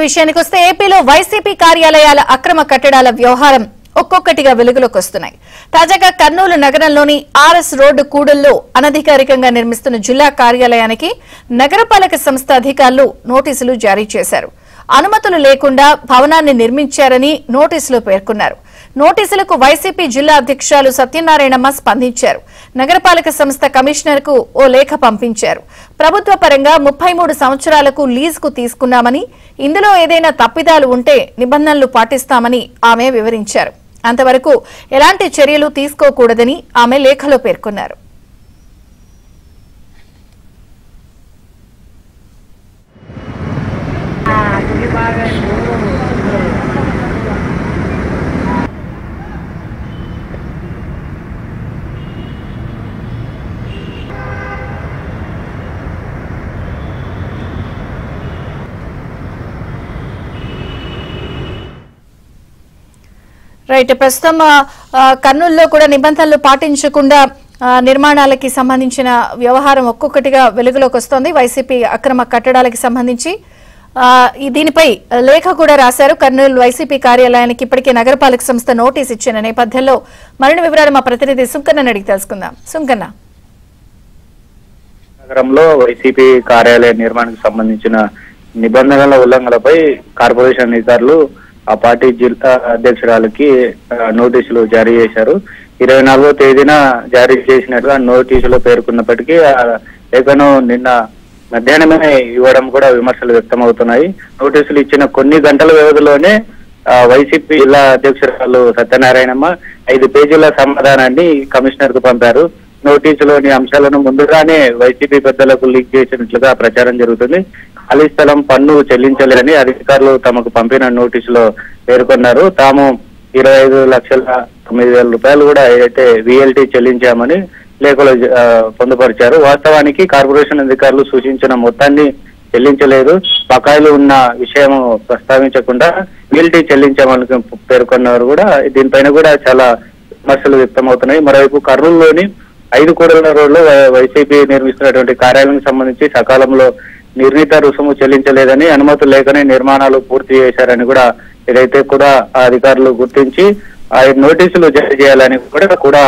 విషయానికి వస్తే ఏపీలో వైసీపీ కార్యాలయాల అక్రమ కట్టడాల వ్యవహారం ఒక్కొక్కటిగా వెలుగులోకి వస్తున్నాయి. తాజాగా కర్నూలు నగరంలోని ఆర్ఎస్ రోడ్డు కూడల్లో అనధికారికంగా నిర్మిస్తున్న జిల్లా కార్యాలయానికి నగరపాలక సంస్థ అధికారులు నోటీసులు జారీ చేశారు. అనుమతులు లేకుండా భవనాన్ని నిర్మించారని నోటీసులో పేర్కొన్నారు. నోటీసులకు వైసీపీ జిల్లా అధ్యక్షురాలు సత్యనారాయణమ్మ స్పందించారు. నగరపాలక సంస్థ కమిషనర్ కు ఓ లేఖ పంపించారు. ప్రభుత్వ పరంగా 33 సంవత్సరాలకు లీజుకు తీసుకున్నామని, ఇందులో ఏదైనా తప్పిదాలు ఉంటే నిబంధనలు పాటిస్తామని ఆమె వివరించారు. అంతవరకు ఎలాంటి చర్యలు తీసుకోకూడదని ఆమె లేఖలో పేర్కొన్నారు. రైట్, ప్రస్తుతం కర్నూలులో కూడా నిబంధనలు పాటించకుండా నిర్మాణాలకి సంబంధించిన వ్యవహారం ఒక్కొక్కటిగా వెలుగులోకి వస్తోంది. వైసీపీ అక్రమ కట్టడాలకి సంబంధించి దీనిపై లేఖ కూడా రాశారు. కర్నూలు వైసీపీ కార్యాలయానికి ఇప్పటికే నగరపాలక సంస్థ నోటీస్ ఇచ్చిన నేపథ్యంలో మరిన్ని వివరాలు మా ప్రతినిధి సుంకన్న అడిగి తెలుసుకుందాం. సుంకన్న, నగరంలో వైసీపీ కార్యాలయ నిర్మాణానికి సంబంధించిన నిబంధనల ఉల్లంఘనలపై కార్పొరేషన్ అధికారులు ఆ పార్టీ జిల్లా అధ్యక్షురాలకి నోటీసులు జారీ చేశారు. 24వ తేదీన జారీ చేసినట్టుగా నోటీసులో పేర్కొన్నప్పటికీ ఆ లేఖను నిన్న మధ్యాహ్నమే ఇవ్వడం కూడా విమర్శలు వ్యక్తమవుతున్నాయి. నోటీసులు ఇచ్చిన కొన్ని గంటల వ్యవధిలోనే వైసీపీ జిల్లా అధ్యక్షురాలు సత్యనారాయణమ్మ 5 పేజీల సమాధానాన్ని కమిషనర్ కు పంపారు. నోటీసులోని అంశాలను ముందుగానే వైసీపీ పెద్దలకు లీక్ చేసినట్లుగా ప్రచారం జరుగుతుంది. ఖాళీ స్థలం పన్ను చెల్లించలేదని అధికారులు తమకు పంపిన నోటీసులో పేర్కొన్నారు. తాము 25,09,000 రూపాయలు కూడా ఏదైతే VLT చెల్లించామని లేఖలో పొందుపరిచారు. వాస్తవానికి కార్పొరేషన్ అధికారులు సూచించిన మొత్తాన్ని చెల్లించలేదు. బకాయిలు ఉన్న విషయం ప్రస్తావించకుండా VLT చెల్లించామని పేర్కొన్నారు. కూడా దీనిపైన కూడా చాలా విమర్శలు వ్యక్తమవుతున్నాయి. మరోవైపు కర్నూలులోని 5 కోడల రోడ్లో వైసీపీ నిర్మిస్తున్నటువంటి కార్యాలయానికి సంబంధించి సకాలంలో నిర్ణీత రుసుము చెల్లించలేదని, అనుమతులు లేకనే నిర్మాణాలు పూర్తి చేశారని కూడా ఏదైతే కూడా అధికారులు గుర్తించి ఆ నోటీసులు జారీ చేయాలని కూడా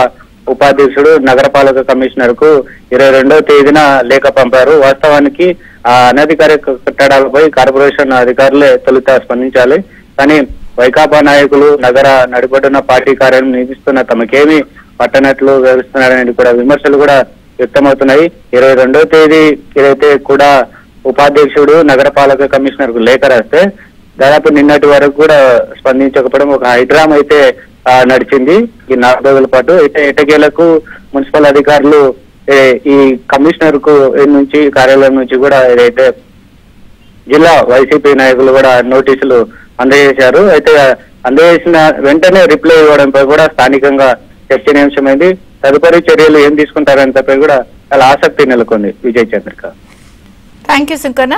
ఉపాధ్యక్షుడు నగరపాలక కమిషనర్ కు 22వ తేదీన లేఖ పంపారు. వాస్తవానికి ఆ అనధికారిక కట్టడాలపై కార్పొరేషన్ అధికారులే తొలుత స్పందించాలి. కానీ వైకాపా నాయకులు నగర నడిపడున్న పార్టీ కార్యాలయం నిర్మిస్తున్న తమకేమీ పట్టనట్లు వ్యవహరిస్తున్నారని కూడా విమర్శలు కూడా వ్యక్తమవుతున్నాయి. 22వ తేదీ ఏదైతే కూడా ఉపాధ్యక్షుడు నగరపాలక కమిషనర్ కు లేఖ రాస్తే దాదాపు నిన్నటి వరకు కూడా స్పందించకపోవడం ఒక హైడ్రామా అయితే నడిచింది ఈ 4 రోజుల పాటు. అయితే ఎటకేలకు మున్సిపల్ అధికారులు ఈ కమిషనర్ కు నుంచి కార్యాలయం నుంచి కూడా ఏదైతే జిల్లా వైసీపీ నాయకులు కూడా నోటీసులు అందజేశారు. అయితే అందజేసిన వెంటనే రిప్లై ఇవ్వడంపై కూడా స్థానికంగా చర్చనీయాంశమైంది. తదుపరి చర్యలు ఏం తీసుకుంటారంతపై కూడా చాలా ఆసక్తి నెలకొంది. విజయ్ చంద్రిక. Thank you Sunkanna.